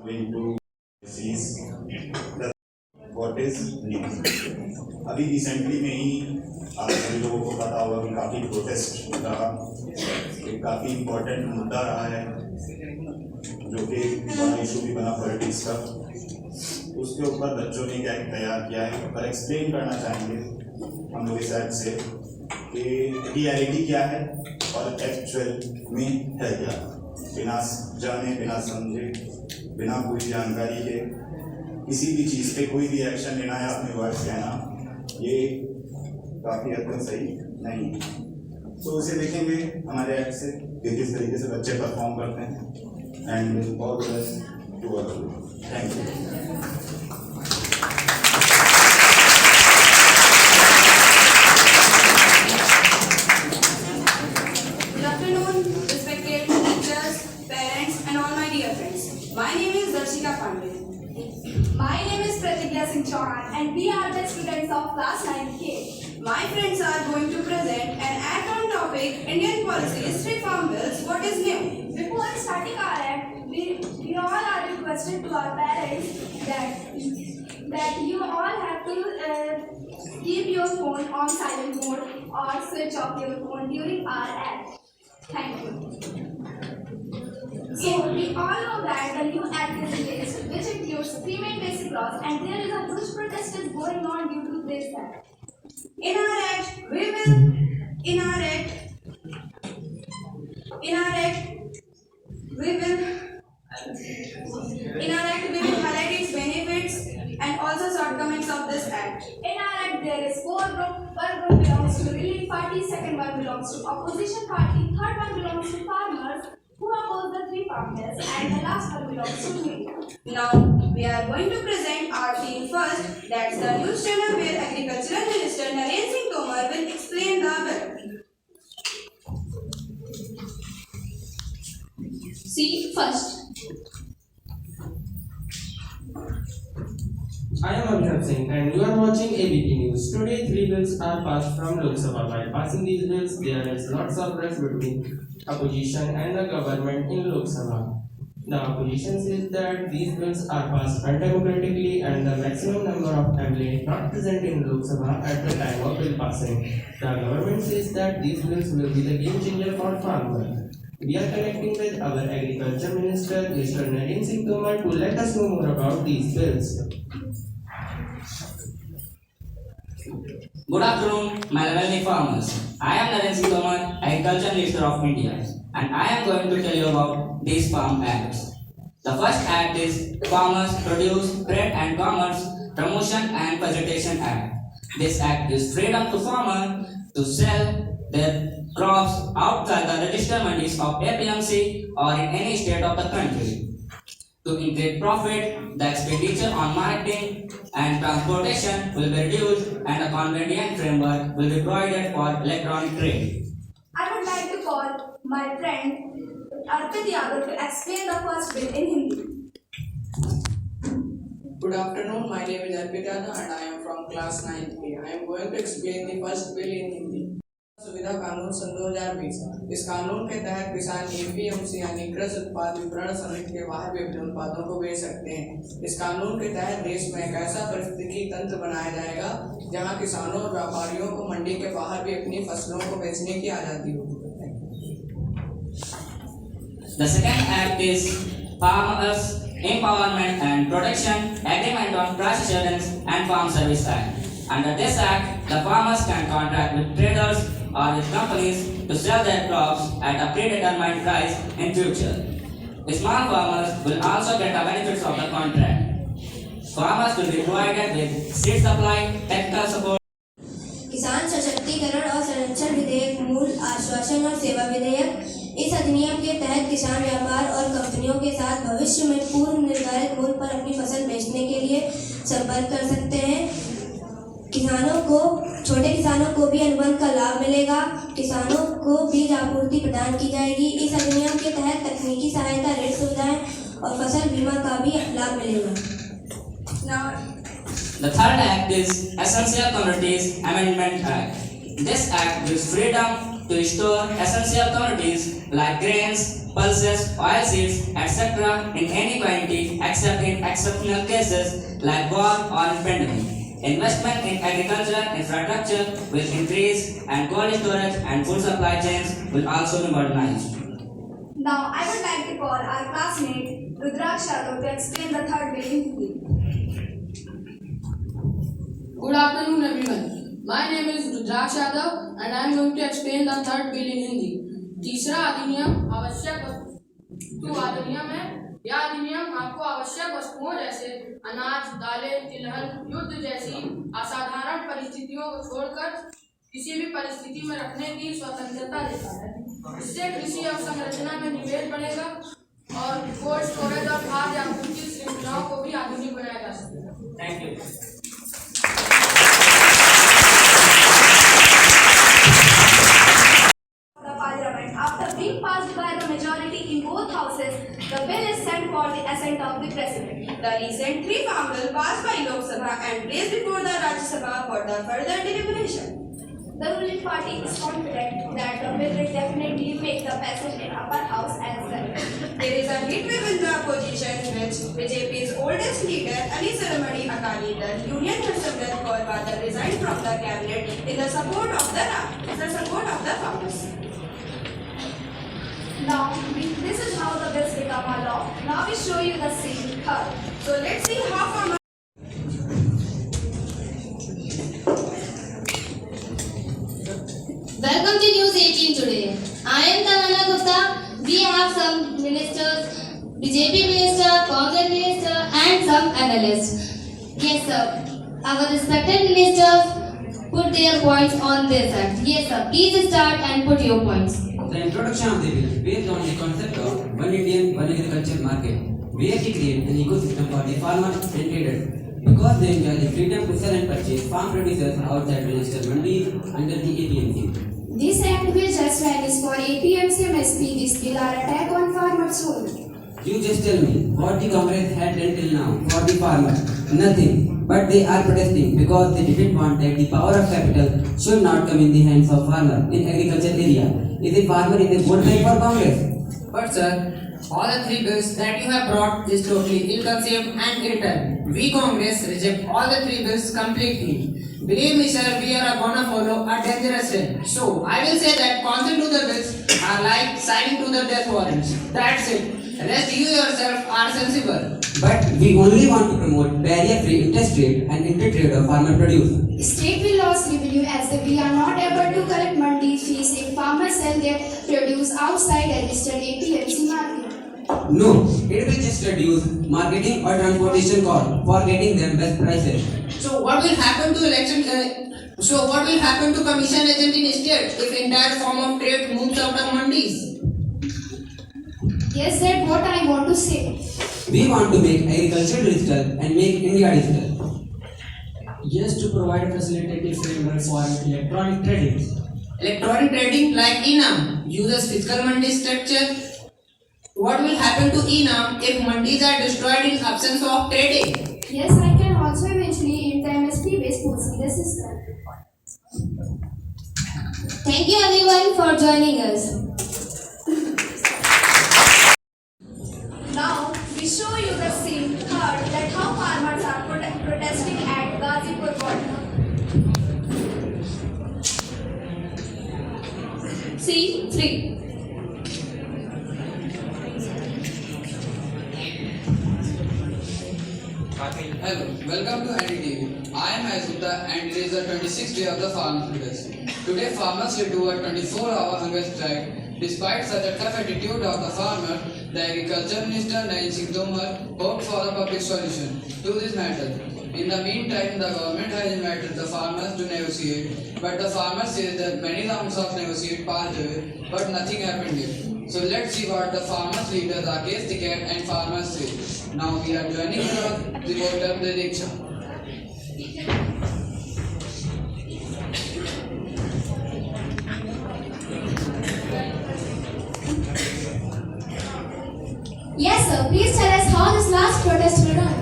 going to seize the what is new. अभी recently में ही आप सभी लोगों को पता होगा कि काफ़ी प्रोटेस्ट रहा, एक काफ़ी इम्पोर्टेंट मुद्दा रहा है जो कि बड़ा इशू भी बना पॉलिटिक्स का। उसके ऊपर बच्चों ने क्या तैयार किया है पर एक्सप्लेन करना चाहेंगे हम लोग इस ऐप से कि रियलिटी क्या है और एक्चुअल में है क्या, बिना जाने बिना समझे बिना कोई जानकारी के किसी भी चीज़ पे कोई भी एक्शन लेना है अपने वर्ड्स कहना, ये काफ़ी हद तक सही नहीं है। तो उसे देखेंगे हमारे ऐप से कि किस तरीके से बच्चे परफॉर्म करते हैं। And all the best to all. Thank you. My name is Darshika Pandey. My name is Pratigya Singh Chauhan and we are the students of class 9K. My friends are going to present an act on topic Indian policies, reform bills, what is new. Before starting our act, we all are requested to our parents that you all have to keep your phone on silent mode or switch off your phone during our act. Thank you. So we all know that the new act is released, which includes 3 main basic laws, and there is a huge protest is going on due to this act. In our act, we will highlight its benefits and also shortcomings of this act. In our act, there is 4 groups. One group belongs to ruling party, second one belongs to opposition party, third one belongs to farmers who oppose the 3 farm bills, and the last one belongs to me. Now we are going to present our team first. That's the news channel where Agricultural Minister Narendra Singh Tomar will explain the bill. See first. I am Abhinav Singh and you are watching ABP News. Today 3 bills are passed from Lok Sabha. While passing these bills, there is lots of rush between opposition and the government in Lok Sabha. The opposition says that these bills are passed undemocratically and the maximum number of MLA not present in Lok Sabha at the time of bill passing. The government says that these bills will be the game changer for farmers. We are connecting with our Agriculture Minister, Mr. Narendra Singh Tomar, to let us know more about these bills. Good afternoon, my lovely farmers. I am Narendra Singh Tomar, Agriculture Minister of India, and I am going to tell you about these farm acts. The first act is Farmers Produce, Trade and Commerce Promotion and Facilitation Act. This act gives freedom to farmers to sell their crops outside the registered mandis of APMC or in any state of the country. To increase profit, the expenditure on marketing and transportation will be reduced and a convenient framework will be provided for electronic trade. I would like to call my friend Arpit Yadav to explain the first bill in Hindi. Good afternoon, my name is Arpit Yadav and I am from class 9th. I am going to explain the first bill in Hindi. सुविधा कानून सन 2020। इस कानून के तहत किसान APMC यानी कृषि उत्पाद विपणन समिति के बाहर भी अपने उत्पादों को बेच सकते हैं। इस कानून के तहत देश में एक ऐसा पारिस्थितिकी तंत्र बनाया जाएगा जहां किसानों और व्यापारियों को मंडी के बाहर भी अपनी फसलों को बेचने की आज़ादी होगी। The second act is Farmers Empowerment and Protection Agreement on Price Assurance and Farm Service Act. Under this act, the farmers can contract with traders or with companies to sell their crops at a predetermined price in future. Small farmers will also get the benefits of the contract. Farmers will be provided with seed supply, technical support. किसान सशक्तिकरण और संरक्षण विधेयक मूल आश्वासन और सेवा विधेयक। इस अधिनियम के तहत किसान व्यापार और कंपनियों के साथ भविष्य में पूर्व निर्धारित मूल्य पर अपनी फसल बेचने के लिए संपर्क कर सकते हैं। छोटे किसानों को भी अनुबंध का लाभ मिलेगा। किसानों को बीज आपूर्ति प्रदान की जाएगी। इस अधिनियम के तहत तकनीकी सहायता, ऋण सुविधाएं और फसल बीमा का भी लाभ मिलेगा। The third act is Essential Commodities Amendment Act. This act gives freedom to store essential commodities like grains, pulses, oilseeds, etc. in any quantity except in exceptional cases like war or pandemic. Investment in agricultural infrastructure will increase and cold storage and food supply chains will also be modernized. Now, I would like to call our classmate Rudraksh Yadav to explain the third bill in Hindi. Good afternoon, everyone. My name is Rudraksh Yadav and I am going to explain the third bill in Hindi. तीसरा अधिनियम आवश्यक वस्तु अधिनियम है। यह अधिनियम आपको आवश्यक वस्तुओं जैसे अनाज, दालें, तिलहन, युद्ध जैसी असाधारण परिस्थितियों को छोड़कर किसी भी परिस्थिति में रखने की स्वतंत्रता देता है। इससे कृषि अवसंरचना में निवेश बढ़ेगा और कोल्ड स्टोरेज और खाद्य आपूर्ति श्रृंखलाओं को भी आधुनिक बनाया जा सकेगा। Thank you. The Parliament, after being passed by the majority in both houses, the bill is sent for the assent of the President. The recent 3 farm bill passed by Lok Sabha and placed before the Rajya Sabha for the further deliberation. The ruling party is confident that the bill will definitely make the passage in upper house as well. There is a heat wave in the opposition which BJP's oldest leader Ali Saramani Akali Dal Union Harsamrat Kaur Badal resigned from the cabinet in the support of the farmers. Now, this is how the bills become a law. Now we show you the scene third. So let's see how farmers Welcome to News 18 today. I am Tamanna Gupta. We have some ministers, BJP minister, Congress minister and some analysts. Yes sir, our respected ministers put their points on this act. Yes sir, please start and put your points. The introduction of the bill is based on the concept of one Indian, one agriculture market, where we create an ecosystem for the farmer and traders. Because they enjoy the freedom to sell and purchase farm producers outside registered mandis under the APMC. This act will just vanish for APMC MSP. This bill are attack on farmers only. You just tell me what the Congress had done till now for the farmers. Nothing. But they are protesting because they didn't want that the power of capital should not come in the hands of farmer in agriculture area. Is the farmer in the vote bank for Congress? But sir, all the 3 bills that you have brought is totally ill-conceived and irregular. We Congress reject all the 3 bills completely. Believe me sir, we are gonna follow a dangerous trend. So, I will say that consent to the bills are like signing to the death warrants. That's it. Rest you yourself are sensible. But we only want to promote barrier-free interstate and intertrade of farmer produce. State will lose revenue as we are not able to collect mandi fees if farmers sell their produce outside registered APMC market. No, it will just reduce marketing or transportation cost for getting them best prices. So what will happen to election? So what will happen to commission agent in state if entire form of trade moves out of mandis? Yes, that's what I want to say. We want to make agriculture digital and make India digital. Yes, to provide a facilitative framework for electronic trading. Electronic trading like ENAM uses physical mandi structure. What will happen to ENAM if mandis are destroyed in absence of trading? Yes, I can also eventually in the MSP based policy system. Thank you everyone for joining us. Now we show you the scene third that how farmers are protesting at Ghazipur border. Scene 3. Hello, welcome to NDTV. I am Azuta and it is the 26th day of the farmers protest. Today farmers will do a 24-hour hunger strike. Despite such a tough attitude of the farmer, the Agriculture Minister Narendra Singh Tomar hoped for a public solution to this matter. In the meantime, the government has invited the farmers to negotiate, but the farmers say that many rounds of negotiate passed away, but nothing happened yet. So let's see what the farmers leaders Rakesh Tikait and farmers say. Now we are joining the reporter Diksha. Yes, sir. Please tell us how this last protest will run.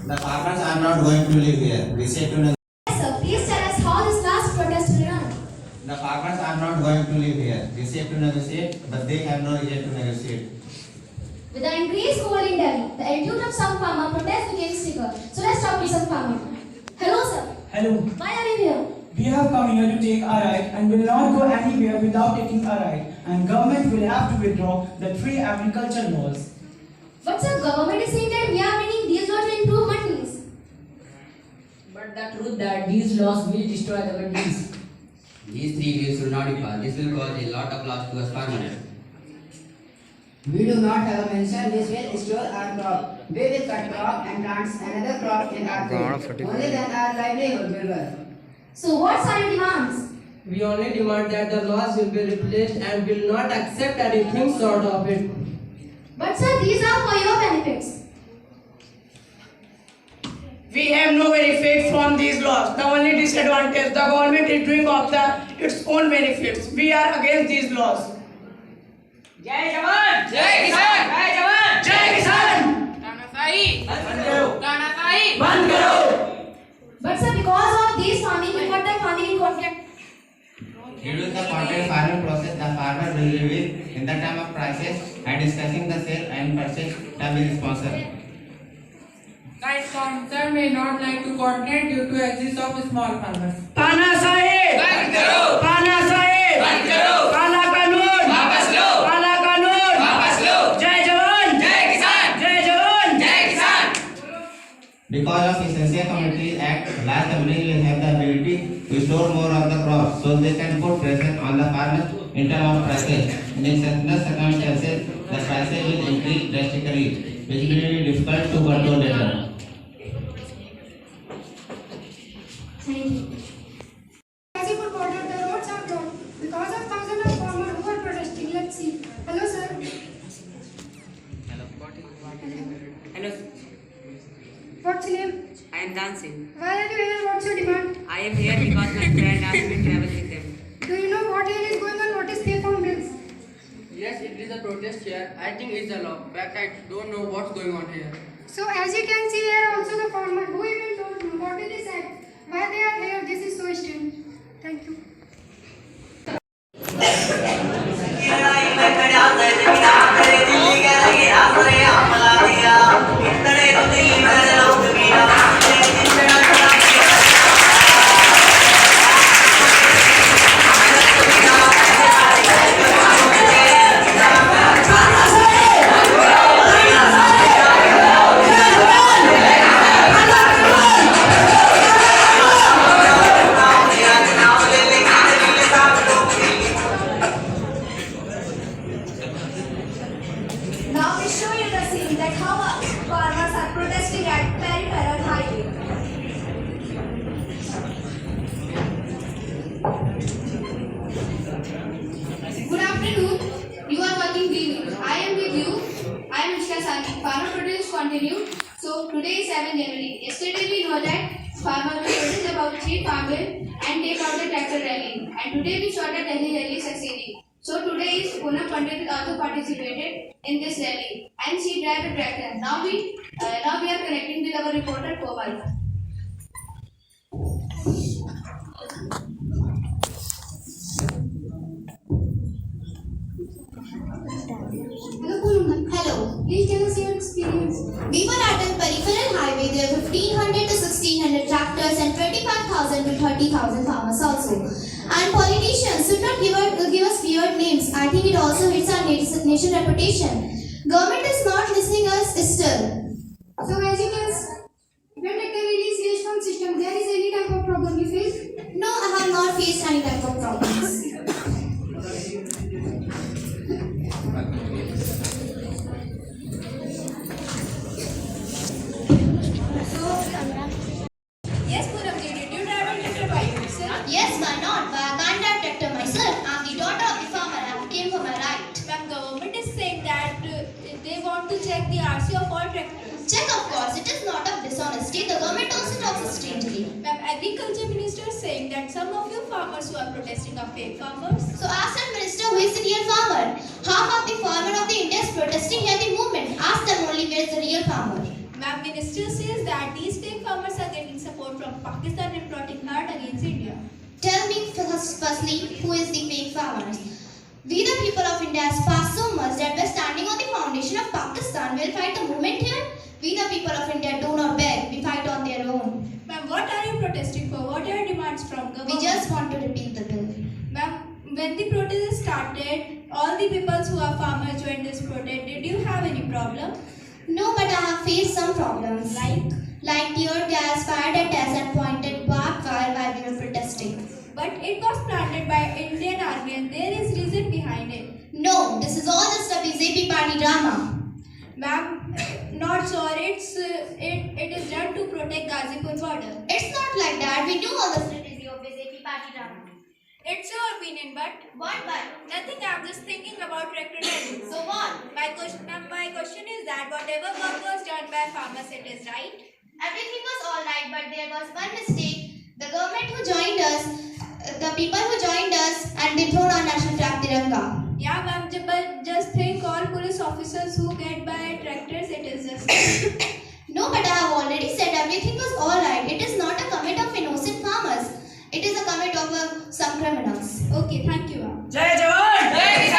The farmers are not going to live here. We say to them. Yes, sir. Please tell us how this last protest will run. The farmers are not going to live here. negotiate, but they have no agent to negotiate. With the increased cold in Delhi, the attitude of some farmer protest became stronger. So let's talk to some farmer. Hello, sir. Hello. Why are you here? We have come here to take our right and will not go anywhere without taking our right. And government will have to withdraw the 3 agriculture laws. But sir, government is saying that we are bringing these laws to improve mandis. But the truth that these laws will destroy the mandis. These 3 bills will not be passed. This will cause a lot of loss to us farmers. We do not have a mention this will restore our crop. We will cut crop and plant another crop in our field. Only then our livelihood will work. So what are your demands? We only demand that the laws will be replaced and will not accept anything short of it. But sir, these are for your benefits. We have no benefit from these laws. The only disadvantage the government is doing of its own benefits. We are against these laws. Jai Jawan! Jai Kisan! Jai Jawan! Jai Kisan! Tanasai! Band karo! Tanasai! Band karo! But sir, because of these farming, we got the farming in contract. Due to the contract farming process, the farmer will reveal in the time of crisis and discussing the sale and purchase term with sponsor. The sponsor may not like to coordinate due to exist of small farmers. Tanasai! Band karo! Tanasai! Band karo! Kala Kanun! Wapas lo! Kala Kanun! Wapas lo! Jai Jawan! Jai Kisan! Jai Jawan! Jai Kisan! Because of Essential Commodities Act, large companies will have the ability to store more of the crop, so they can put pressure on the farmers in terms of prices. In exceptional circumstances, the prices will increase drastically, which will be difficult to control later. Thank you. Gazipur border, the roads are blocked because of thousands of farmers who are protesting. Let's see. Hello, sir. Hello, What's your name? I am dancing. Why are you here? What's your demand? I am here because my friend asked me to travel with them. Do you know what here is going on? What is pay farm bills? Yes, it is a protest here. I think it's a law. But I don't know what's going on here. So as you can see here also the farmer who even told you what is this act? Why they are here? This is so strange. Thank you. Now we show you the scene that how farmers are protesting at Peripheral Highway. Good afternoon. You are watching Green News. I am with you. I am Mr. Sani. Farmer protest continued. So today is 7 January. Yesterday we know that farmers will protest about 3 farm bill and take out the tractor rally. And today we saw that Delhi rally succeeding. So today is Poonam Pandit also participated in this rally and she drive a tractor. Now we are connecting with our reporter Komal. Hello Poonam. Hello. Please tell us your experience. We were at a peripheral highway. There were 1500 to 1600 tractors and 25,000 to 30,000 farmers also. And politicians should not give us weird names. I think it also hits our nation reputation. Government is not listening us still. So as you can see, when tractor release waste from system, there is any type of problem you face? No, I have not faced any type of problems. Yes, Poonam ji, did you drive a tractor by yourself? Yes, why not? But I can't drive tractor myself. I'm the daughter of the farmer. I came for my right. Ma'am, government is saying that they want to check the RC of all tractors. Check, of course. It is not of dishonesty. The government also talks strangely. Ma'am, Agriculture Minister is saying that some of you farmers who are protesting are fake farmers. So ask that minister who is the real farmer. Half of the farmer of the India is protesting at the movement. Ask them only where is the real farmer. Ma'am, Minister says that these fake farmers are getting support from Pakistan and plotting hard against India. Tell me firstly who is the fake farmers. We the people of India aspire so much that by standing on the foundation of Pakistan, we'll fight the movement here. We the people of India do not beg, we fight on their own. Ma'am, what are you protesting for? What are your demands from government? We just want to repeal the bill. Ma'am, when the protest started, all the people who are farmers joined this protest. Did you have any problem? No, but I have faced some problems. Like tear gas, fired at us and pointed barbed wire while we were protesting. But it was planted by Indian Army and there is reason behind it. No, this is all just a BJP party drama. Ma'am, not sure. It is done to protect Ghazipur border. It's not like that. We know all the strategy of BJP party drama. It's your opinion, but nothing. I'm just thinking about tractor driving. So what? My question is that whatever work was done by farmers, it is right. Everything was alright, but there was one mistake. The government who joined us, the people who joined us and dethroned our national flag Tiranga. Yeah, ma'am, but just think all police officers who get by tractors, it is just. No, but I have already said everything was alright. It is not a commit of innocent farmers. It is a commit of some criminals. Okay, thank you, ma'am. Jai Jawan! Jai